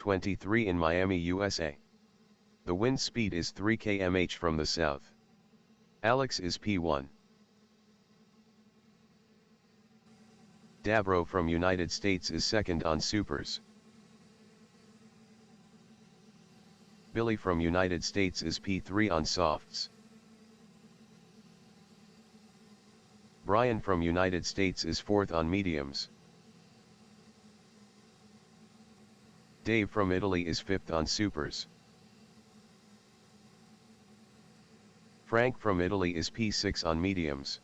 23 in Miami, USA. The wind speed is 3 km/h from the south. Alex is P1. Dabro from United States is second on supers. Billy from United States is P3 on softs. Brian from United States is fourth on mediums. Dave from Italy is fifth on supers. Frank from Italy is P6 on mediums.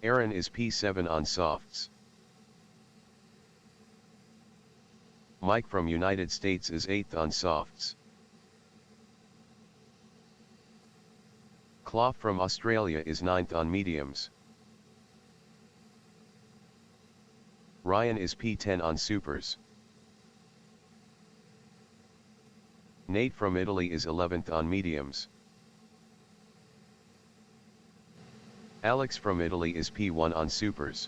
Aaron is P7 on softs. Mike from United States is 8th on softs. Clough from Australia is 9th on mediums. Ryan is P10 on supers. Nate from Italy is 11th on mediums. Alex from Italy is P1 on supers.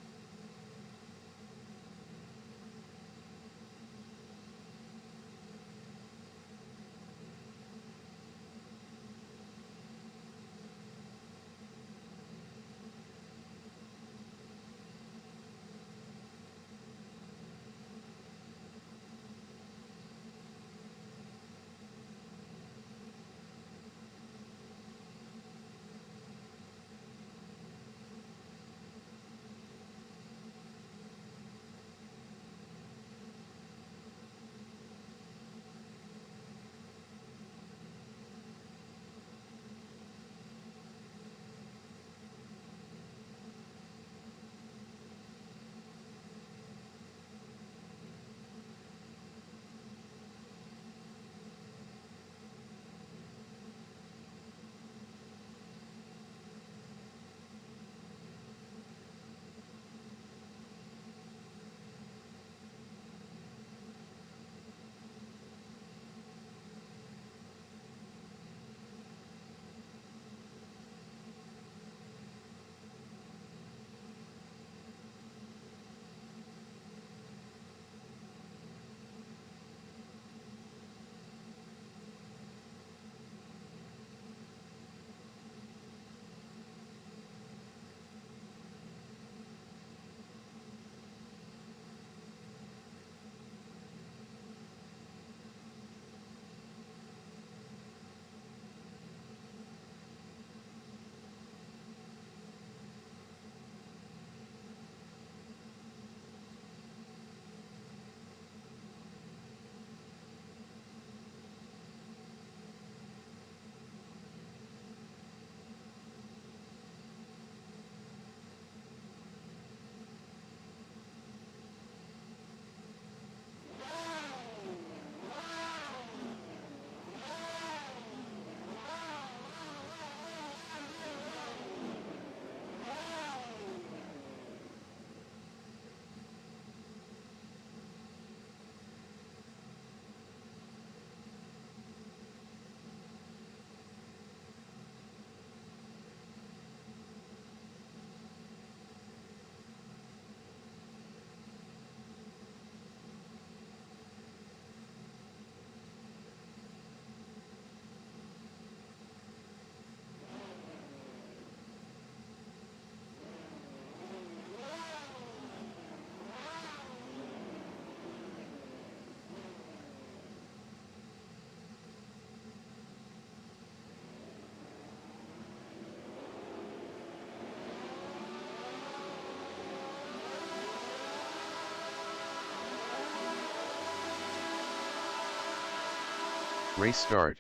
Race start.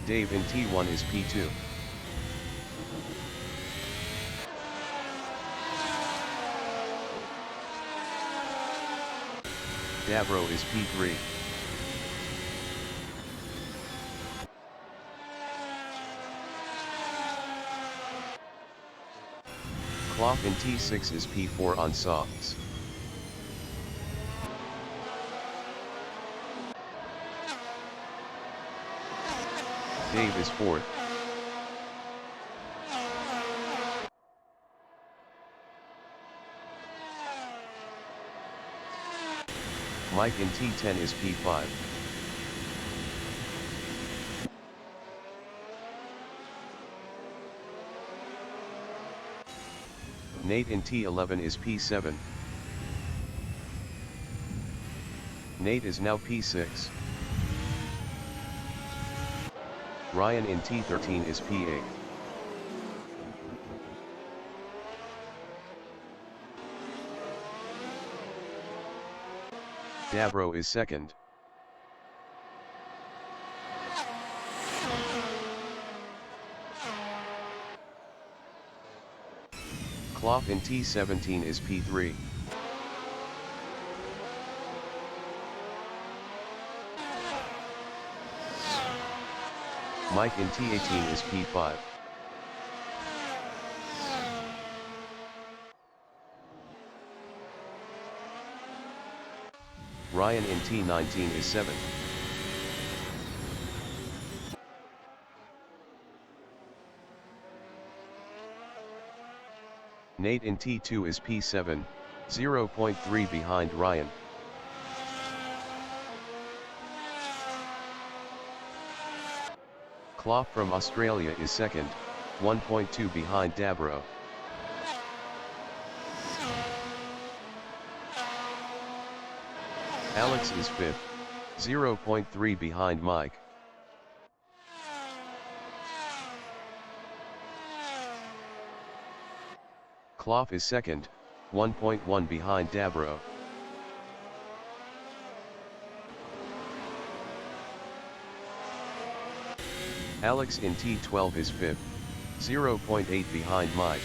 Dave in T1 is P2. Davro is P3. Clough in T6 is P4 on softs. Dave is 4th. Mike in T10 is P5. Nate in T11 is P7. Nate is now P6. Ryan in T13 is P8. Dabro is 2nd. Clough in T17 is P3. Mike in T18 is P5. Ryan in T19 is 7th. Nate in T2 is P7, 0.3 behind Ryan. Clough from Australia is 2nd, 1.2 behind Dabro. Alex is 5th, 0.3 behind Mike. Clough is 2nd, 1.1 behind Dabro. Alex in T12 is 5th, 0.8 behind Mike.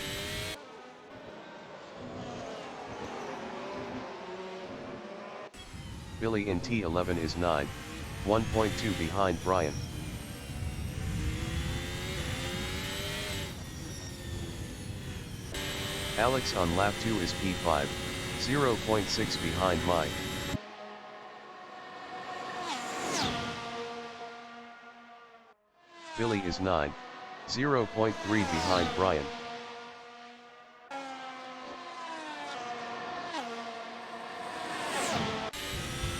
Billy in T11 is 9, 1.2 behind Brian. Alex on lap 2 is P5, 0.6 behind Mike. Billy is 9, 0.3 behind Brian.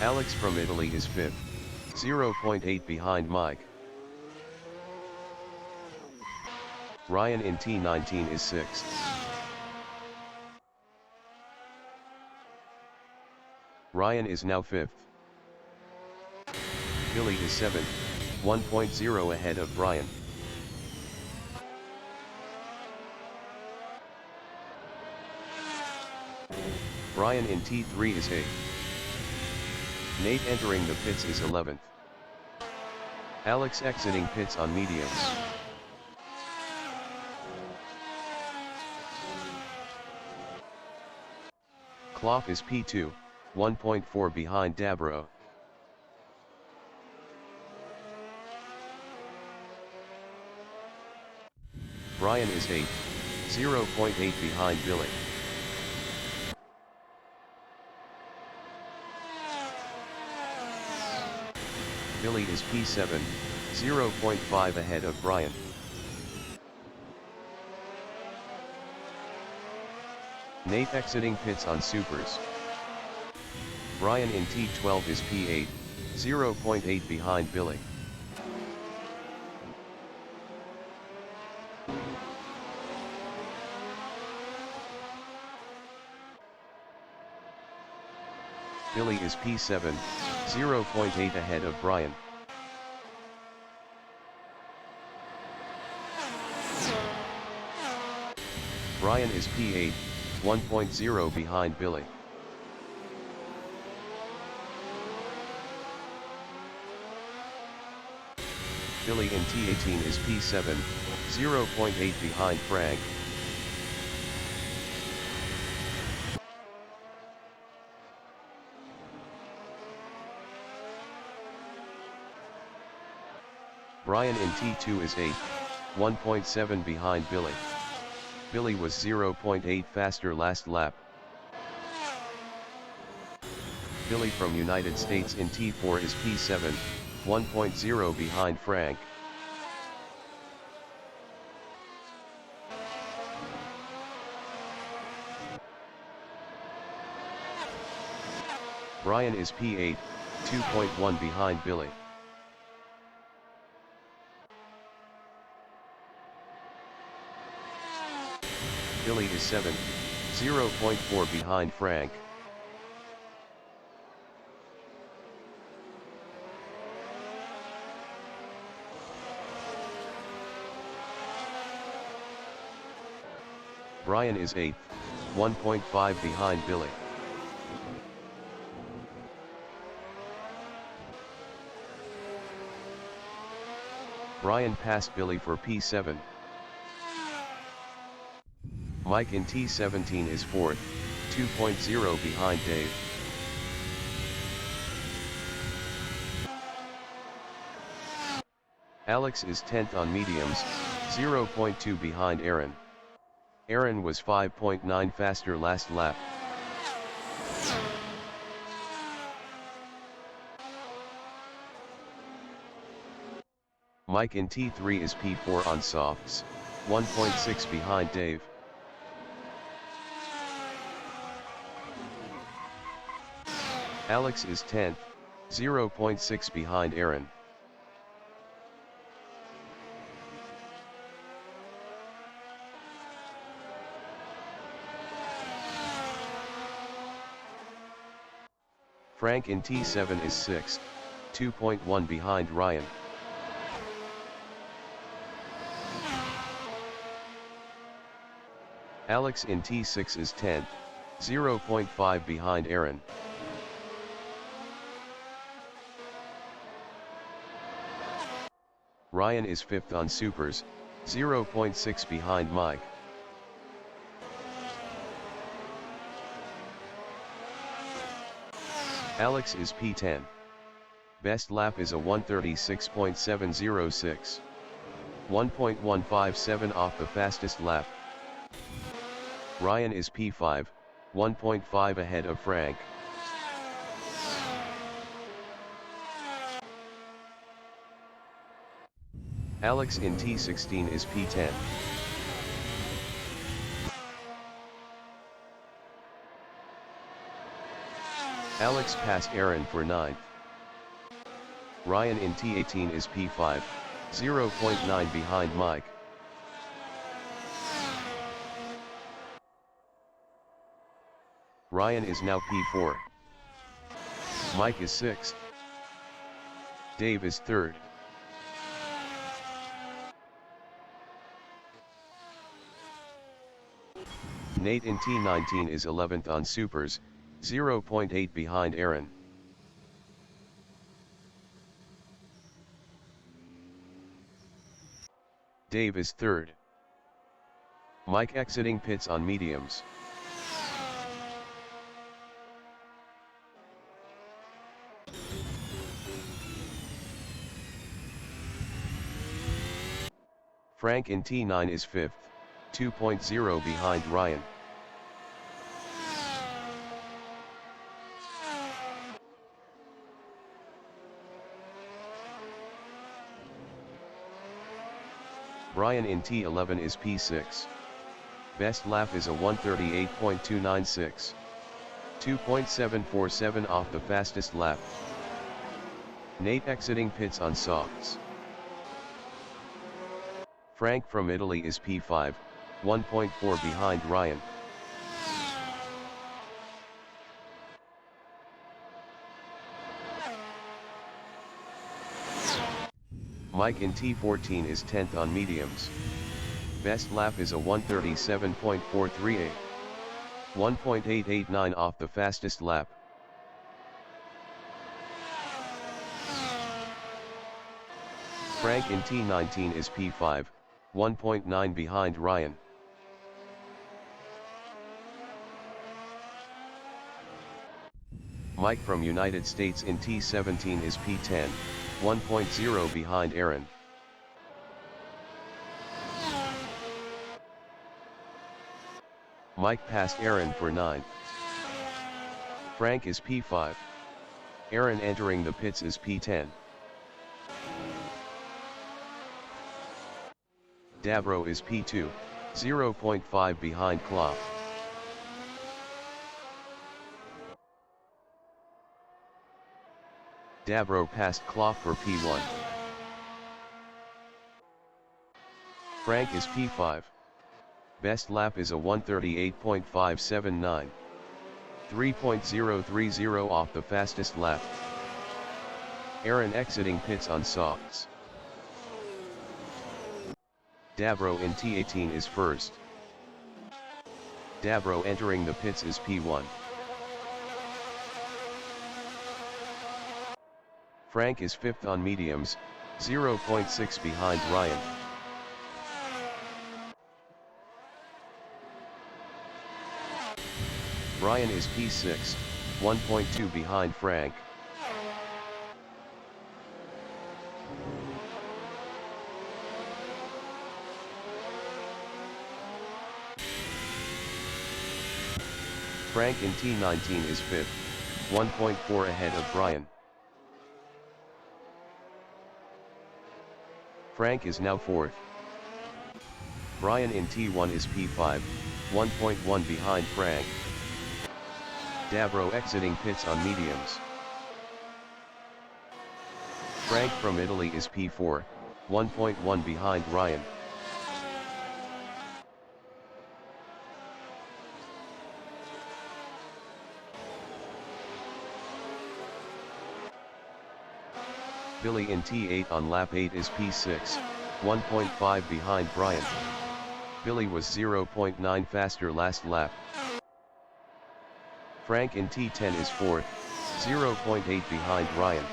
Alex from Italy is 5th, 0.8 behind Mike. Ryan in T19 is 6th. Ryan is now 5th. Billy is 7th, 1.0 ahead of Brian. Brian in T3 is 8th. Nate entering the pits is 11th. Alex exiting pits on mediums. Clough is P2, 1.4 behind Dabro. Brian is 8th, 0.8 behind Billy. Billy is P7, 0.5 ahead of Brian. Nate exiting pits on supers. Brian in T12 is P8, 0.8 behind Billy. Billy is P7, 0.8 ahead of Brian. Brian is P8, 1.0 behind Billy. Billy in T18 is P7, 0.8 behind Frank. Brian in T2 is 8th, 1.7 behind Billy. Billy was 0.8 faster last lap. Billy from United States in T4 is P7, 1.0 behind Frank. Brian is P8, 2.1 behind Billy. Billy is 7th, 0.4 behind Frank. Brian is 8th, 1.5 behind Billy. Brian passed Billy for P7. Mike in T17 is 4th, 2.0 behind Dave. Alex is 10th on mediums, 0.2 behind Aaron. Aaron was 5.9 faster last lap. Mike in T3 is P4 on softs, 1.6 behind Dave. Alex is 10th, 0.6 behind Aaron. Frank in T7 is 6th, 2.1 behind Ryan. Alex in T6 is 10th, 0.5 behind Aaron. Ryan is 5th on supers, 0.6 behind Mike. Alex is P10. Best lap is a 1:36.706. 1.157 off the fastest lap. Ryan is P5, 1.5 ahead of Frank. Alex in T16 is P10. Alex passed Aaron for 9th. Ryan in T18 is P5, 0.9 behind Mike. Ryan is now P4. Mike is 6th. Dave is 3rd. Nate in T19 is 11th on supers, 0.8 behind Aaron. Dave is 3rd. Mike exiting pits on mediums. Frank in T9 is 5th, 2.0 behind Ryan. Brian in T11 is P6. Best lap is a 1:38.296. 2.747 off the fastest lap. Nate exiting pits on softs. Frank from Italy is P5, 1.4 behind Ryan. Mike in T14 is 10th on mediums. Best lap is a 1:37.438. 1.889 off the fastest lap. Frank in T19 is P5, 1.9 behind Ryan. Mike from United States in T17 is P10, 1.0 behind Aaron. Mike passed Aaron for 9th. Frank is P5. Aaron entering the pits is P10. Davro is P2, 0.5 behind Klopp. Dabro passed Clough for P1. Frank is P5. Best lap is a 1:38.579. 3.030 off the fastest lap. Aaron exiting pits on softs. Dabro in T18 is first. Dabro entering the pits is P1. Frank is fifth on mediums, 0.6 behind Ryan. Ryan is P6, 1.2 behind Frank. Frank in T19 is fifth, 1.4 ahead of Brian. Frank is now fourth. Brian in T1 is P5, 1.1 behind Frank. Dabro exiting pits on mediums. Frank from Italy is P4, 1.1 behind Ryan. Billy in T8 on lap 8 is P6, 1.5 behind Brian. Billy was 0.9 faster last lap. Frank in T10 is 4th, 0.8 behind Ryan.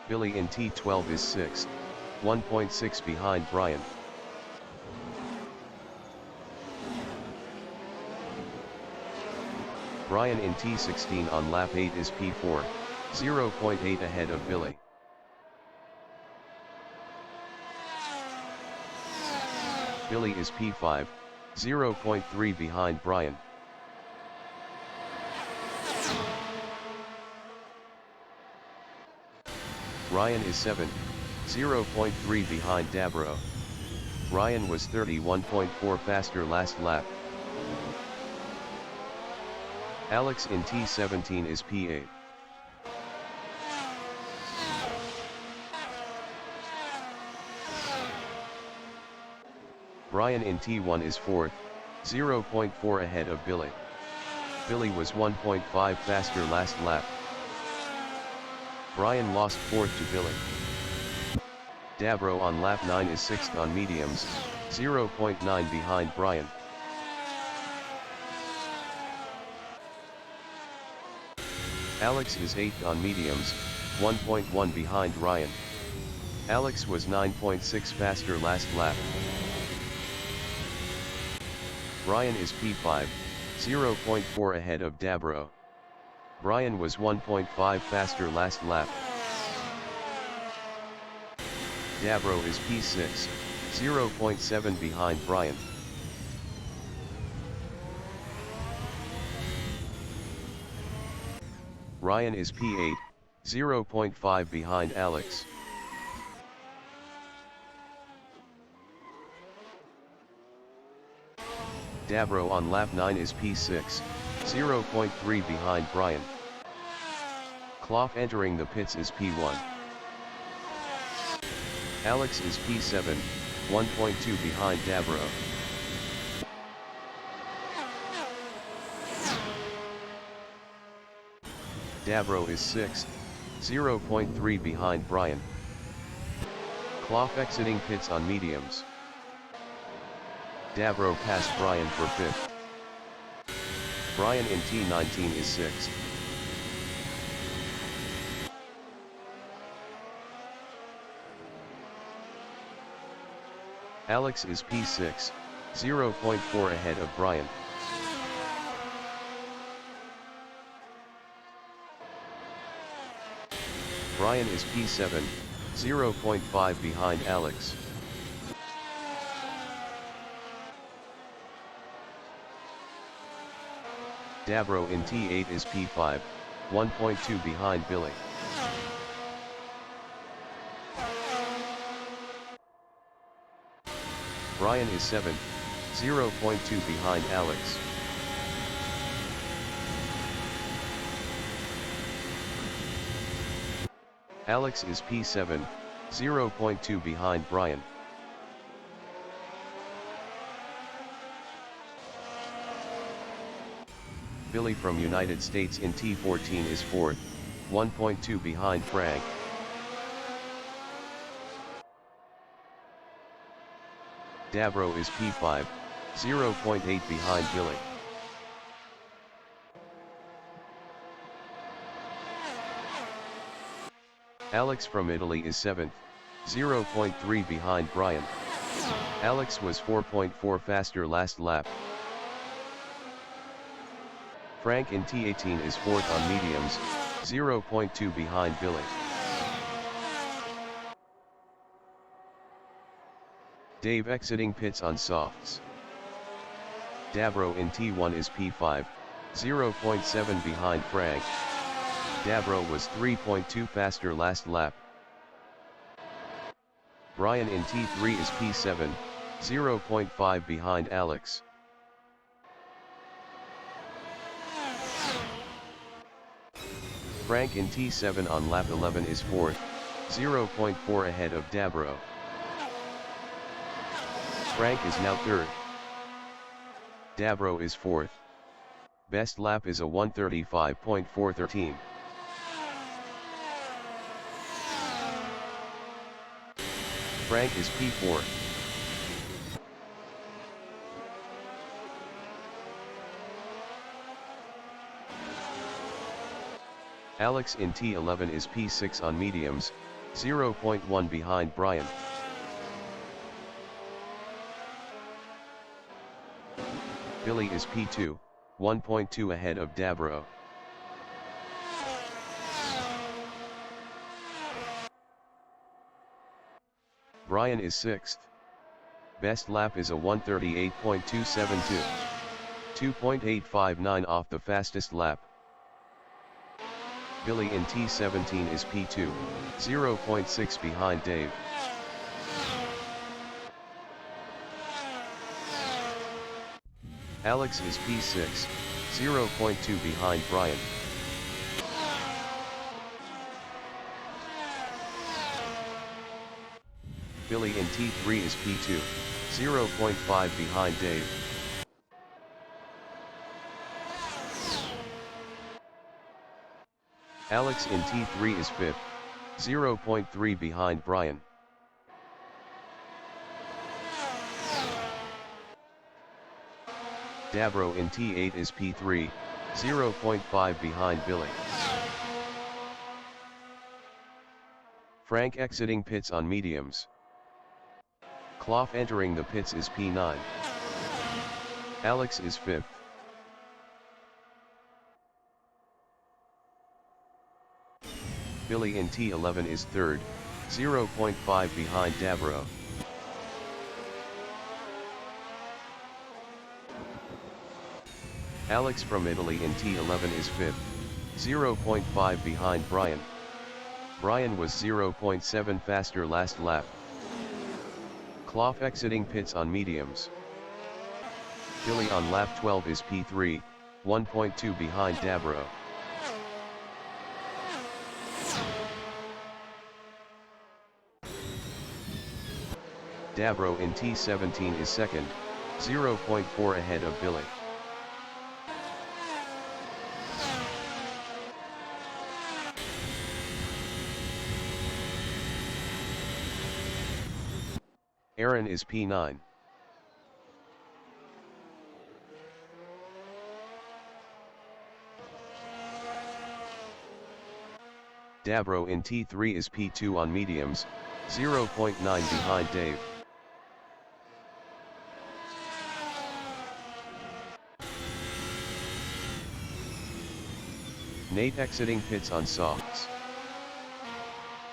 Billy in T12 is 6th, 1.6 behind Brian. Brian in T16 on lap 8 is P4, 0.8 ahead of Billy. Billy is P5, 0.3 behind Brian. Ryan is 7th, 0.3 behind Dabro. Ryan was 31.4 faster last lap. Alex in T17 is P8. Brian in T1 is 4th, 0.4 ahead of Billy. Billy was 1.5 faster last lap. Brian lost 4th to Billy. Dabro on lap 9 is 6th on mediums, 0.9 behind Brian. Alex is 8th on mediums, 1.1 behind Ryan. Alex was 9.6 faster last lap. Brian is P5, 0.4 ahead of Dabro. Brian was 1.5 faster last lap. Dabro is P6, 0.7 behind Brian. Ryan is P8, 0.5 behind Alex. Dabro on lap 9 is P6, 0.3 behind Brian. Clough entering the pits is P1. Alex is P7, 1.2 behind Dabro. Dabro is 6th, 0.3 behind Brian. Clough exiting pits on mediums. Dabro passed Brian for 5th. Brian in T19 is 6th. Alex is P6, 0.4 ahead of Brian. Brian is P7, 0.5 behind Alex. Dabro in T8 is P5, 1.2 behind Billy. Brian is 7th, 0.2 behind Alex. Alex is P7, 0.2 behind Brian. Billy from United States in T14 is 4th, 1.2 behind Frank. Davro is P5, 0.8 behind Billy. Alex from Italy is 7th, 0.3 behind Brian. Alex was 4.4 faster last lap. Frank in T18 is 4th on mediums, 0.2 behind Billy. Dave exiting pits on softs. Davro in T1 is P5, 0.7 behind Frank. Davro was 3.2 faster last lap. Brian in T3 is P7, 0.5 behind Alex. Frank in T7 on lap 11 is 4th, 0.4 ahead of Davro. Frank is now 3rd. Davro is 4th. Best lap is a 1:35.413. Frank is P4. Alex in T11 is P6 on mediums, 0.1 behind Brian. Billy is P2, 1.2 ahead of Davro. Brian is 6th. Best lap is a 1:38.272. 2.859 off the fastest lap. Billy in T17 is P2, 0.6 behind Dave. Alex is P6, 0.2 behind Brian. Billy in T3 is P2, 0.5 behind Dave. Alex in T3 is 5th, 0.3 behind Brian. Davro in T8 is P3, 0.5 behind Billy. Frank exiting pits on mediums. Clough entering the pits is P9. Alex is 5th. Billy in T11 is 3rd, 0.5 behind Davro. Alex from Italy in T11 is 5th, 0.5 behind Brian. Brian was 0.7 faster last lap. Clough exiting pits on mediums. Billy on lap 12 is P3, 1.2 behind Davro. Davro in T17 is 2nd, 0.4 ahead of Billy. Aaron is P9. Davro in T3 is P2 on mediums, 0.9 behind Dave. Nate exiting pits on softs.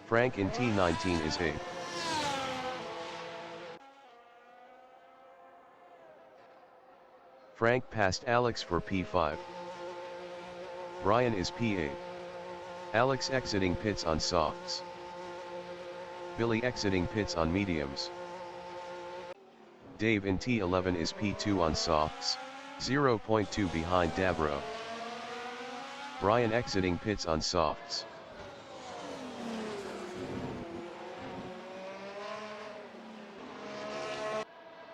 Frank in T19 is 8th. Frank passed Alex for P5. Brian is P8. Alex exiting pits on softs. Billy exiting pits on mediums. Dave in T11 is P2 on softs, 0.2 behind Dabro. Brian exiting pits on softs.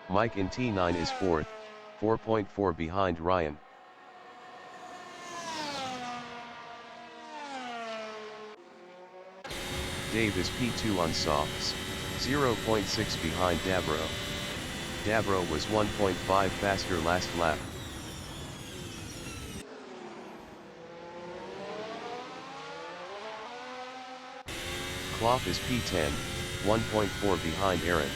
Mike in T9 is 4th, 4.4 behind Ryan. Dave is P2 on softs, 0.6 behind Dabro. Dabro was 1.5 faster last lap. Clough is P10, 1.4 behind Aaron.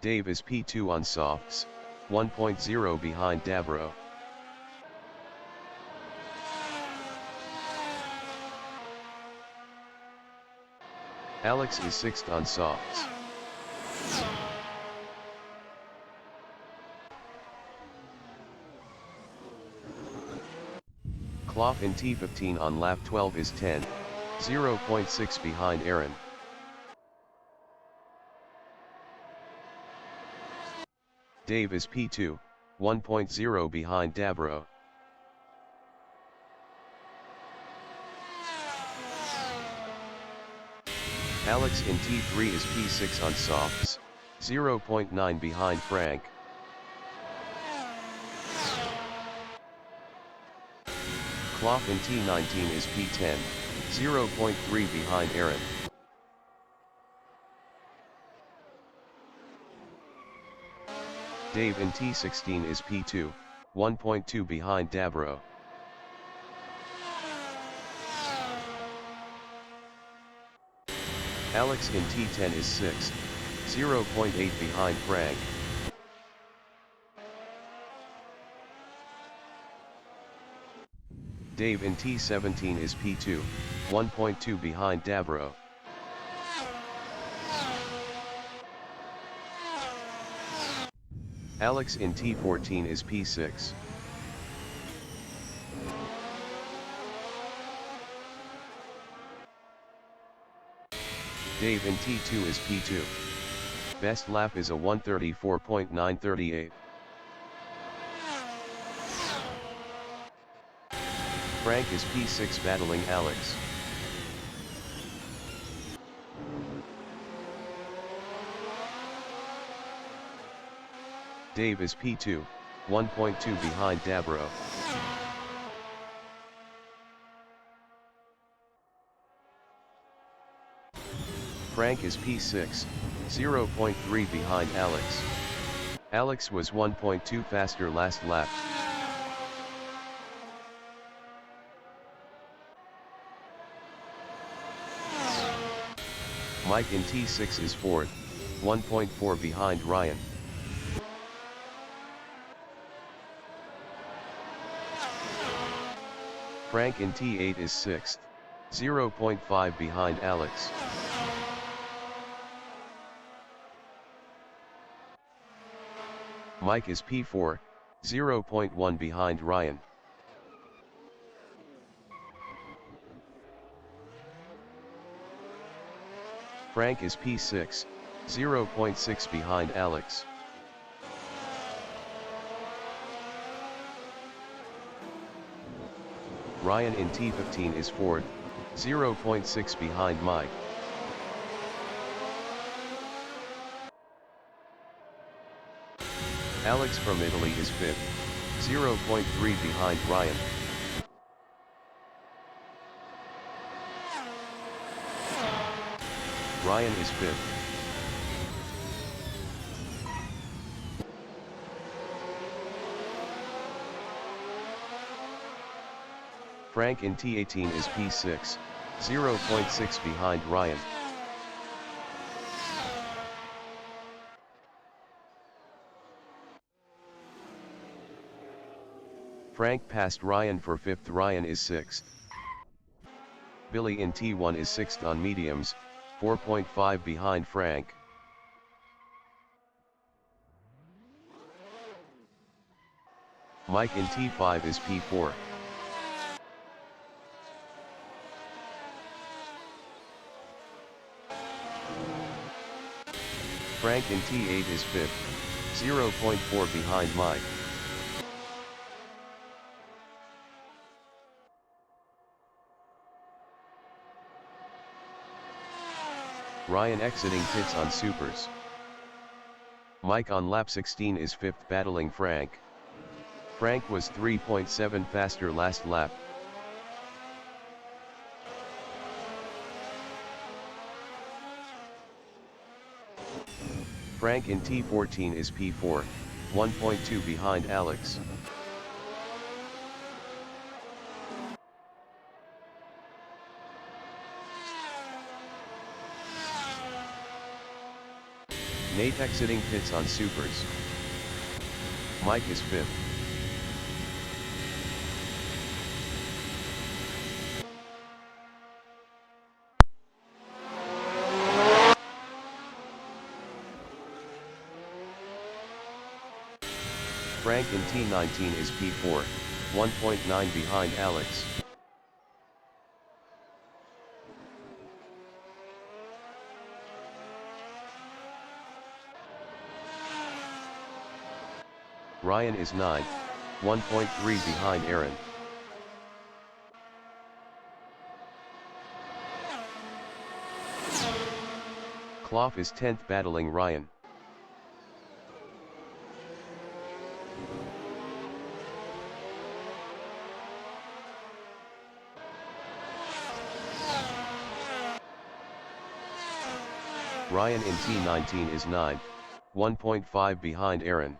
Dave is P2 on softs, 1.0 behind Dabro. Alex is 6th on softs. Clough in T15 on lap 12 is 10, 0.6 behind Aaron. Dave is P2, 1.0 behind Dabro. Alex in T3 is P6 on softs, 0.9 behind Frank. Clough in T19 is P10, 0.3 behind Aaron. Dave in T16 is P2, 1.2 behind Dabro. Alex in T10 is 6th, 0.8 behind Frank. Dave in T17 is P2, 1.2 behind Dabro. Alex in T14 is P6. Dave in T2 is P2. Best lap is a 1:34.938. Frank is P6 battling Alex. Dave is P2, 1.2 behind Dabro. Frank is P6, 0.3 behind Alex. Alex was 1.2 faster last lap. Mike in T6 is 4th, 1.4 behind Ryan. Frank in T8 is 6th, 0.5 behind Alex. Mike is P4, 0.1 behind Ryan. Frank is P6, 0.6 behind Alex. Ryan in T15 is 4th, 0.6 behind Mike. Alex from Italy is 5th, 0.3 behind Ryan. Ryan is 5th. Frank in T18 is P6, 0.6 behind Ryan. Frank passed Ryan for 5th. Ryan is 6th. Billy in T1 is 6th on mediums, 4.5 behind Frank. Mike in T5 is P4. Frank in T8 is 5th, 0.4 behind Mike. Ryan exiting pits on supers. Mike on lap 16 is 5th battling Frank. Frank was 3.7 faster last lap. Frank in T14 is P4, 1.2 behind Alex. Nate exiting pits on supers. Mike is 5th. Frank in T19 is P4, 1.9 behind Alex. Ryan is 9th, 1.3 behind Aaron. Clough is 10th battling Ryan. Ryan in T19 is 9th, 1.5 behind Aaron.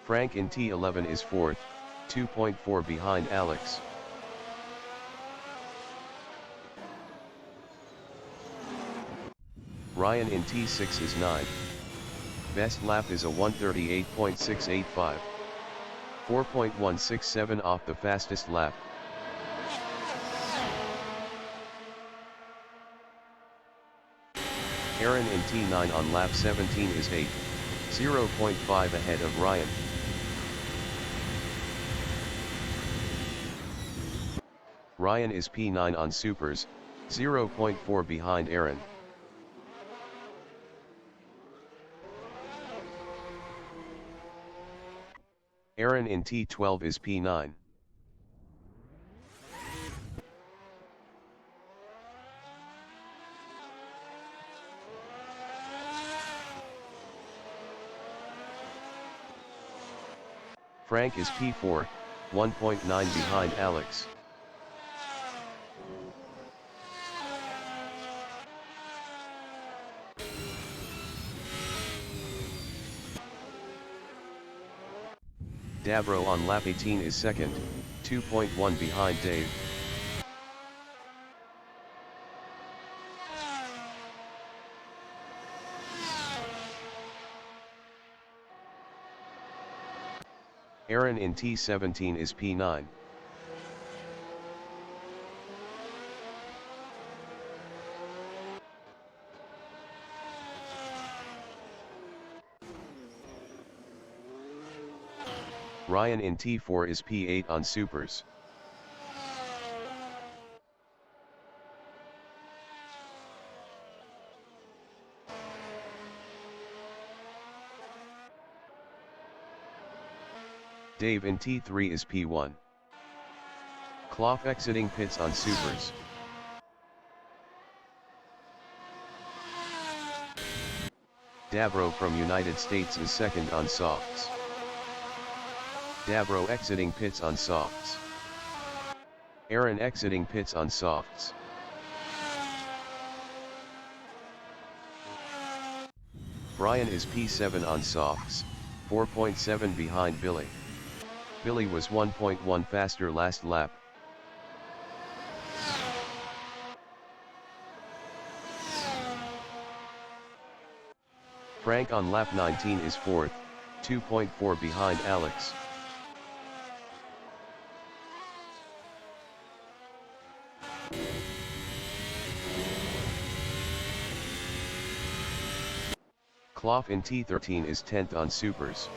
Frank in T11 is 4th, 2.4 behind Alex. Ryan in T6 is 9th. Best lap is a 1:38.685. 4.167 off the fastest lap. Aaron in T9 on lap 17 is 8th, 0.5 ahead of Ryan. Ryan is P9 on supers, 0.4 behind Aaron. Aaron in T12 is P9. Frank is P4, 1.9 behind Alex. Davro on lap 18 is 2nd, 2.1 behind Dave. Aaron in T17 is P9. Ryan in T4 is P8 on supers. Dave in T3 is P1. Clough exiting pits on supers. Davro from United States is 2nd on softs. Davro exiting pits on softs. Aaron exiting pits on softs. Brian is P7 on softs, 4.7 behind Billy. Billy was 1.1 faster last lap. Frank on lap 19 is 4th, 2.4 behind Alex. Clough in T13 is 10th on supers.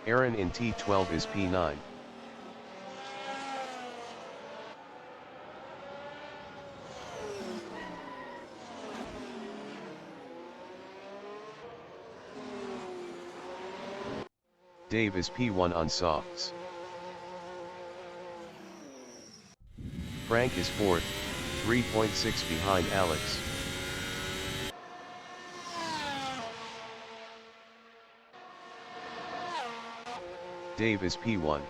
Aaron in T12 is P9. Dave is P1 on softs. Frank is 4th, 3.6 behind Alex. Dave is P1.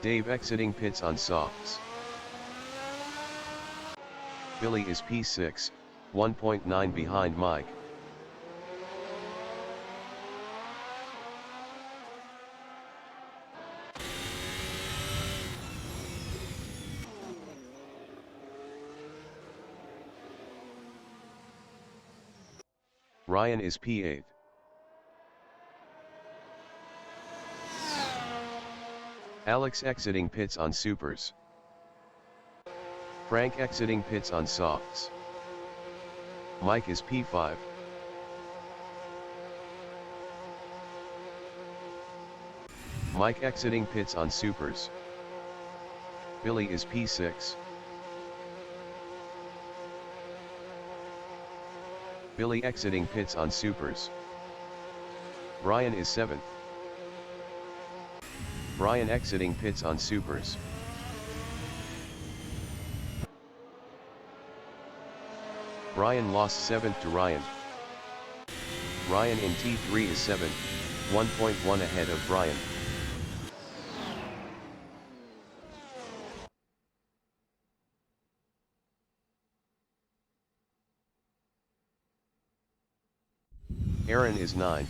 Dave exiting pits on softs. Billy is P6, 1.9 behind Mike. Ryan is P8. Alex exiting pits on supers. Frank exiting pits on softs. Mike is P5. Mike exiting pits on supers. Billy is P6. Billy exiting pits on supers. Brian is 7th. Brian exiting pits on supers. Brian lost 7th to Ryan. Ryan in T3 is 7th, 1.1 ahead of Brian. Aaron is 9th.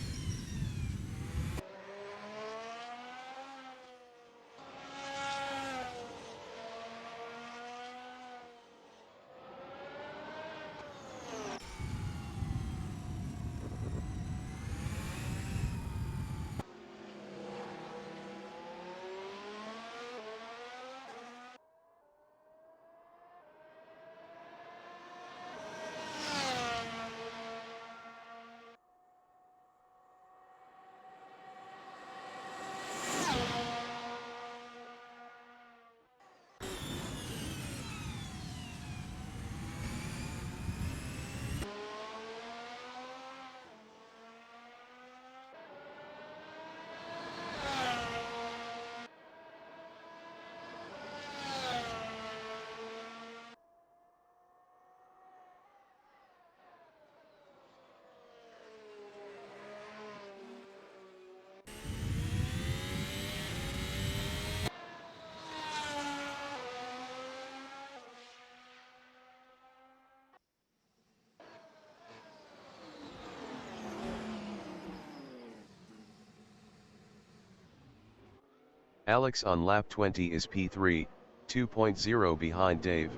Alex on lap 20 is P3, 2.0 behind Dave.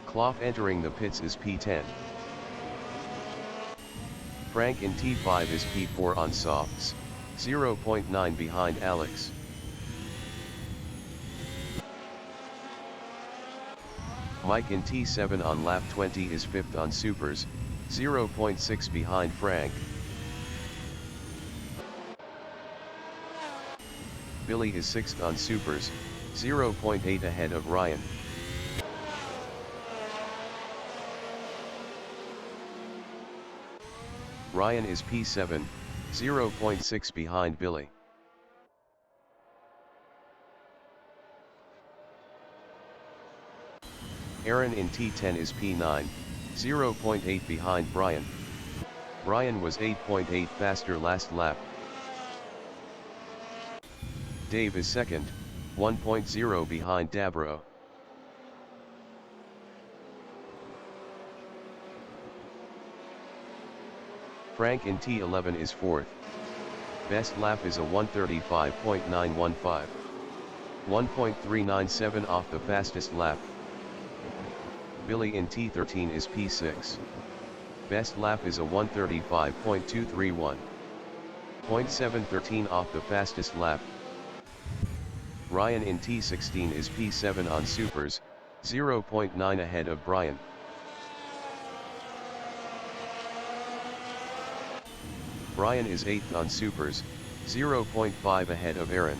Clough entering the pits is P10. Frank in T5 is P4 on softs, 0.9 behind Alex. Mike in T7 on lap 20 is 5th on supers, 0.6 behind Frank. Billy is 6th on supers, 0.8 ahead of Ryan. Ryan is P7, 0.6 behind Billy. Aaron in T10 is P9, 0.8 behind Brian. Brian was 8.8 faster last lap. Dave is 2nd, 1.0 behind Dabro. Frank in T11 is 4th. Best lap is a 1:35.915. 1.397 off the fastest lap. Billy in T13 is P6. Best lap is a 1:35.231. 0.713 off the fastest lap. Ryan in T16 is P7 on supers, 0.9 ahead of Brian. Brian is 8th on supers, 0.5 ahead of Aaron.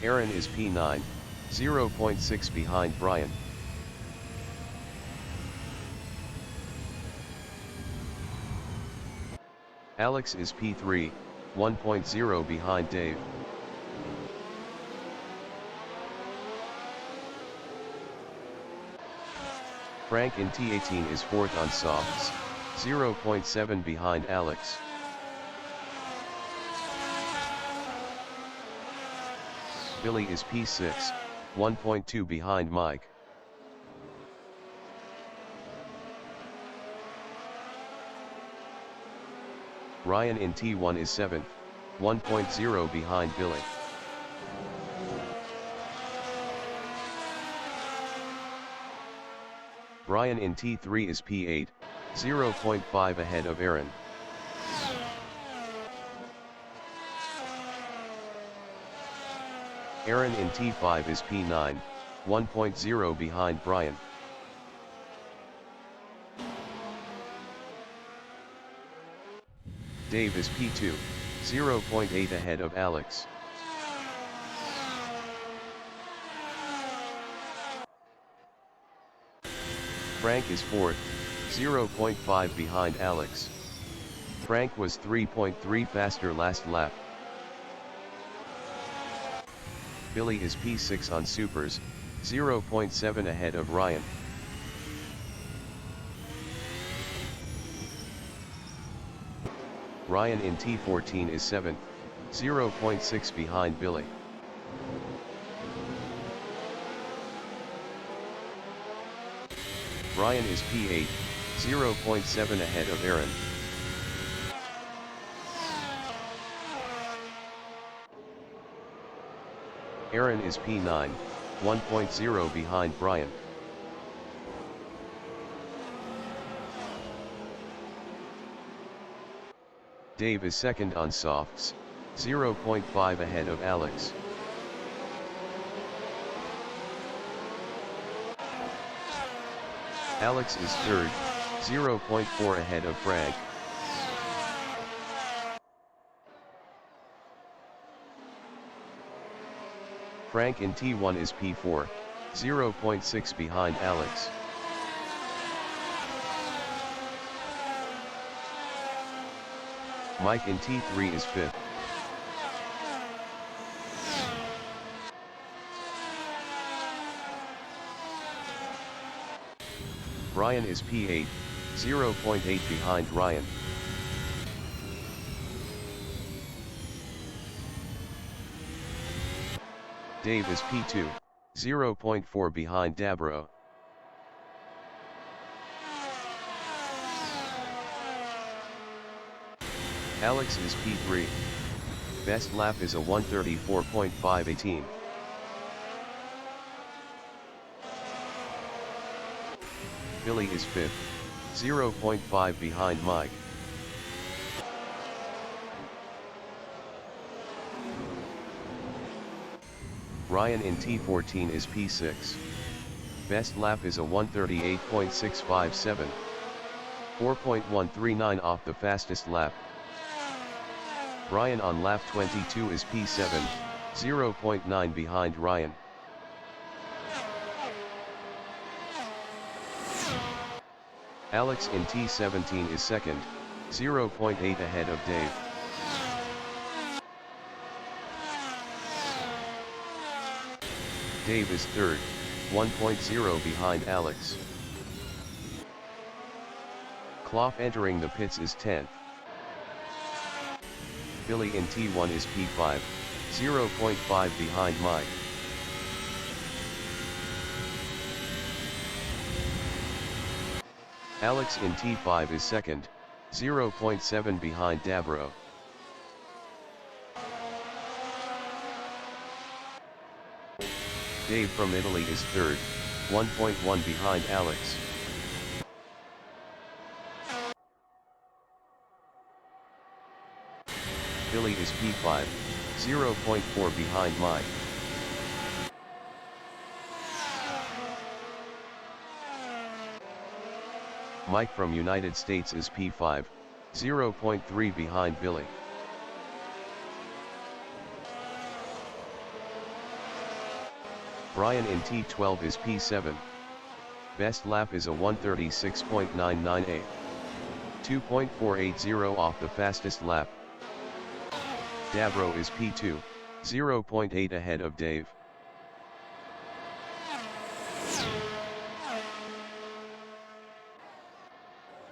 Aaron is P9, 0.6 behind Brian. Alex is P3, 1.0 behind Dave. Frank in T18 is 4th on softs, 0.7 behind Alex. Billy is P6, 1.2 behind Mike. Ryan in T1 is 7th, 1.0 behind Billy. Brian in T3 is P8, 0.5 ahead of Aaron. Aaron in T5 is P9, 1.0 behind Brian. Dave is P2, 0.8 ahead of Alex. Frank is 4th, 0.5 behind Alex. Frank was 3.3 faster last lap. Billy is P6 on supers, 0.7 ahead of Ryan. Ryan in T14 is 7th, 0.6 behind Billy. Brian is P8, 0.7 ahead of Aaron. Aaron is P9, 1.0 behind Brian. Dave is 2nd on softs, 0.5 ahead of Alex. Alex is 3rd, 0.4 ahead of Frank. Frank in T1 is P4, 0.6 behind Alex. Mike in T3 is 5th. Brian is P8, 0.8 behind Ryan. Dave is P2, 0.4 behind Dabro. Alex is P3. Best lap is a 1:34.518. Billy is 5th, 0.5 behind Mike. Ryan in T14 is P6. Best lap is a 1:38.657. 4.139 off the fastest lap. Brian on lap 22 is P7, 0.9 behind Ryan. Alex in T17 is 2nd, 0.8 ahead of Dave. Dave is 3rd, 1.0 behind Alex. Clough entering the pits is 10th. Billy in T1 is P5, 0.5 behind Mike. Alex in T5 is 2nd, 0.7 behind Dabro. Dave from Italy is 3rd, 1.1 behind Alex. Billy is P5, 0.4 behind Mike. Mike from United States is P5, 0.3 behind Billy. Brian in T12 is P7. Best lap is a 1:36.998. 2.480 off the fastest lap. Davro is P2, 0.8 ahead of Dave.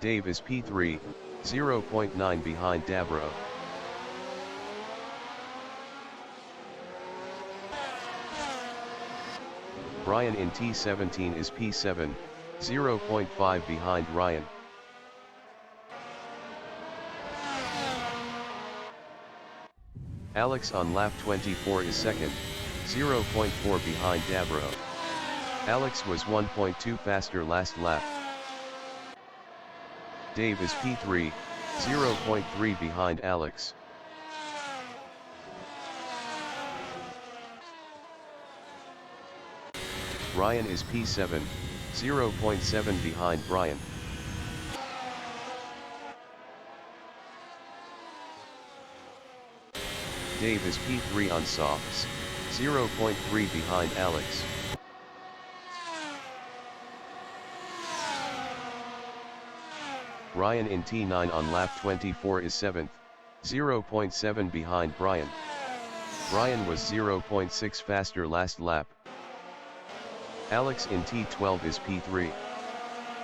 Dave is P3, 0.9 behind Davro. Brian in T17 is P7, 0.5 behind Ryan. Alex on lap 24 is second, 0.4 behind Davro. Alex was 1.2 faster last lap. Dave is P3, 0.3 behind Alex. Ryan is P7, 0.7 behind Brian. Dave is P3 on softs, 0.3 behind Alex. Ryan in T9 on lap 24 is 7th, 0.7 behind Brian. Brian was 0.6 faster last lap. Alex in T12 is P3.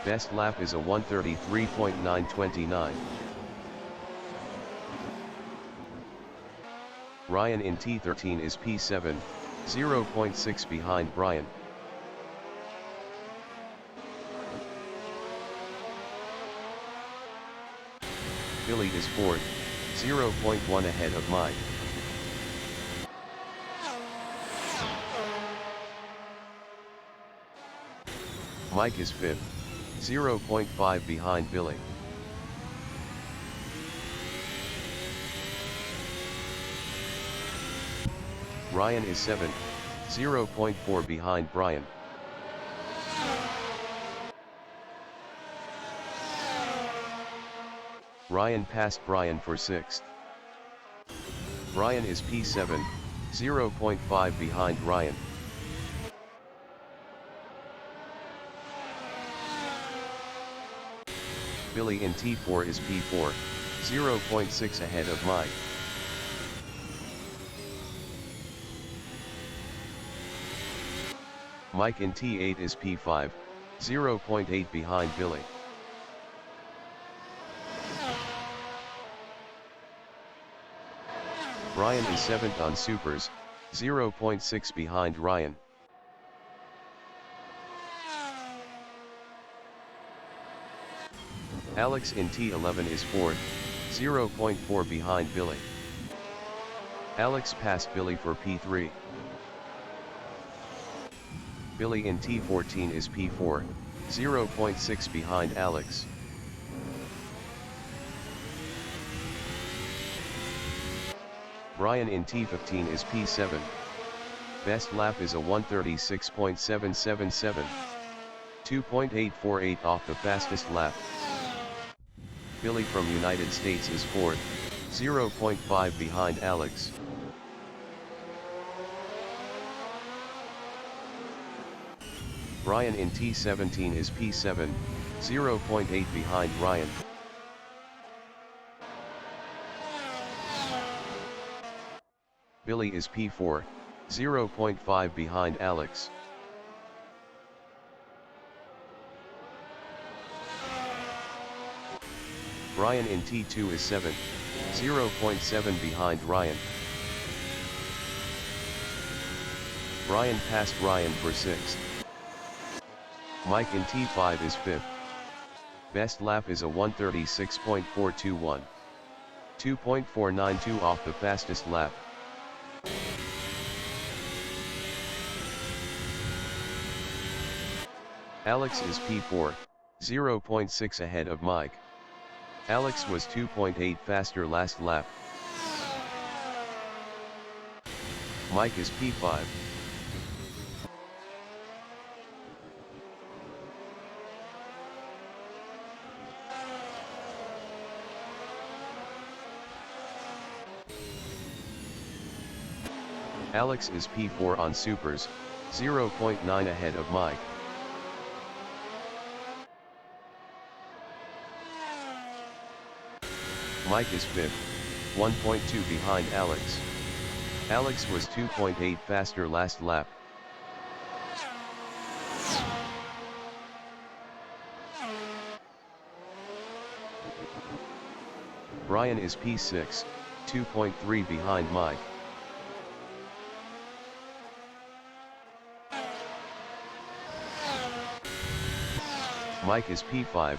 Best lap is a 1:33.929. Ryan in T13 is P7, 0.6 behind Brian. Billy is fourth, 0.1 ahead of Mike. Mike is fifth, 0.5 behind Billy. Ryan is seventh, 0.4 behind Brian. Ryan passed Brian for sixth. Brian is P7, 0.5 behind Ryan. Billy in T4 is P4, 0.6 ahead of Mike. Mike in T8 is P5, 0.8 behind Billy. Brian is 7th on supers, 0.6 behind Ryan. Alex in T11 is 4th, 0.4 behind Billy. Alex passed Billy for P3. Billy in T14 is P4, 0.6 behind Alex. Brian in T15 is P7. Best lap is a 1:36.777. 2.848 off the fastest lap. Billy from United States is 4th, 0.5 behind Alex. Brian in T17 is P7, 0.8 behind Ryan. Billy is P4, 0.5 behind Alex. Brian in T2 is 7th, 0.7 behind Ryan. Brian passed Ryan for 6th. Mike in T5 is 5th. Best lap is a 1:36.421. 2.492 off the fastest lap. Alex is P4, 0.6 ahead of Mike. Alex was 2.8 faster last lap. Mike is P5. Alex is P4 on supers, 0.9 ahead of Mike. Mike is 5th, 1.2 behind Alex. Alex was 2.8 faster last lap. Brian is P6, 2.3 behind Mike. Mike is P5,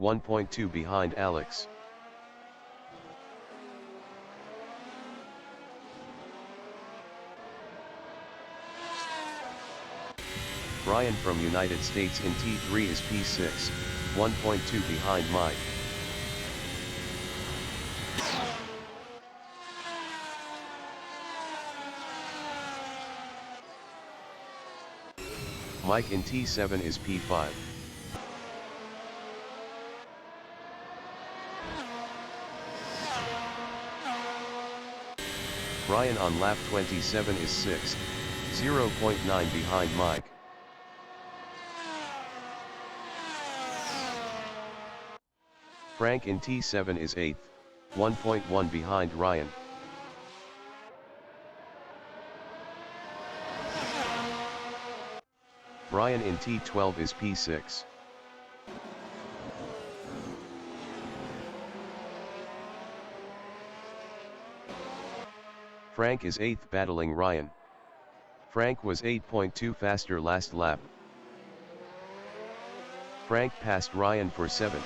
1.2 behind Alex. Brian from United States in T3 is P6, 1.2 behind Mike. Mike in T7 is P5. Brian on lap 27 is 6th, 0.9 behind Mike. Frank in T7 is 8th, 1.1 behind Ryan. Brian in T12 is P6. Frank is 8th battling Ryan. Frank was 8.2 faster last lap. Frank passed Ryan for 7th.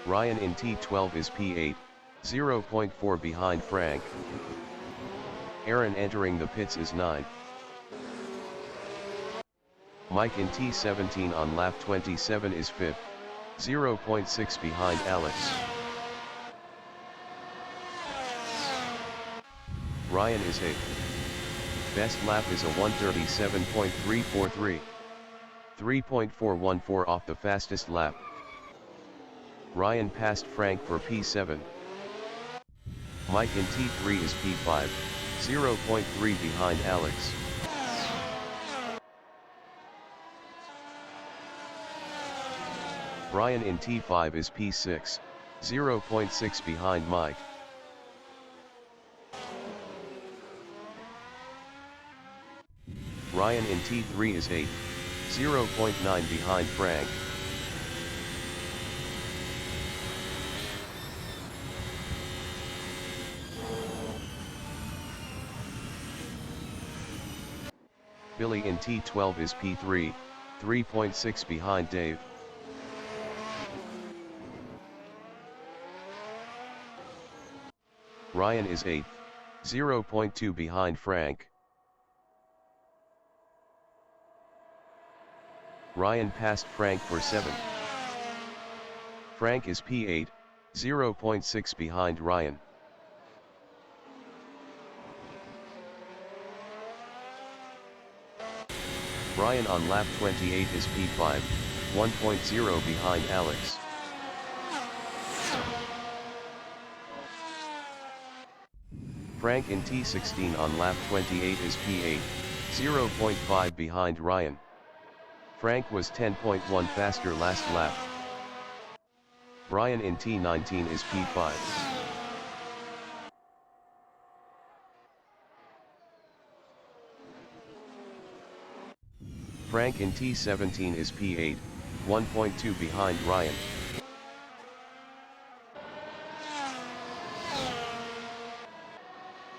Ryan in T12 is P8, 0.4 behind Frank. Aaron entering the pits is 9th. Mike in T17 on lap 27 is 5th, 0.6 behind Alex. Ryan is 8th. Best lap is a 1:37.343. 3.414 off the fastest lap. Ryan passed Frank for P7. Mike in T3 is P5, 0.3 behind Alex. Brian in T5 is P6, 0.6 behind Mike. Ryan in T3 is 8th, 0.9 behind Frank. Billy in T12 is P3, 3.6 behind Dave. Ryan is 8th, 0.2 behind Frank. Ryan passed Frank for 7th. Frank is P8, 0.6 behind Ryan. Brian on lap 28 is P5, 1.0 behind Alex. Frank in T16 on lap 28 is P8, 0.5 behind Ryan. Frank was 10.1 faster last lap. Brian in T19 is P5. Frank in T17 is P8, 1.2 behind Ryan.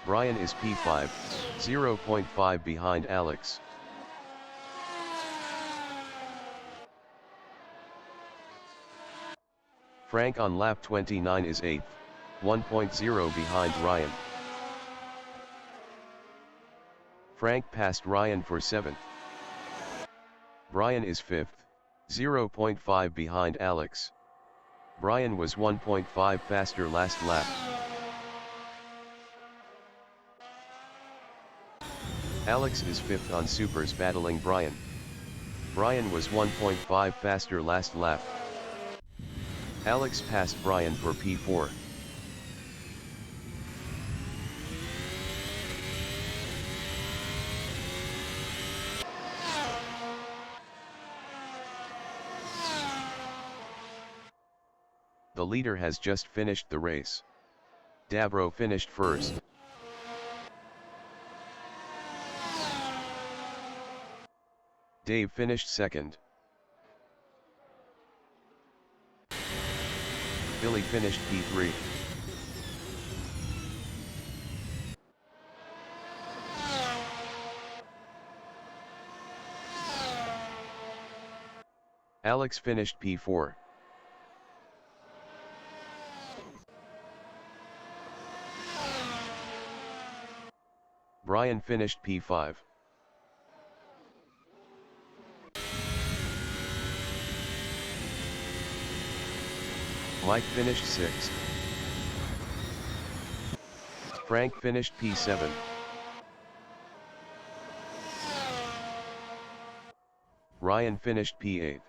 Brian is P5, 0.5 behind Alex. Frank on lap 29 is 8th, 1.0 behind Ryan. Frank passed Ryan for 7th. Brian is 5th, 0.5 behind Alex. Brian was 1.5 faster last lap. Alex is 5th on supers battling Brian. Brian was 1.5 faster last lap. Alex passed Brian for P4. The leader has just finished the race. Davro finished first. Dave finished second. Billy finished P3. Alex finished P4. Brian finished P5. Mike finished 6th. Frank finished P7. Ryan finished P8.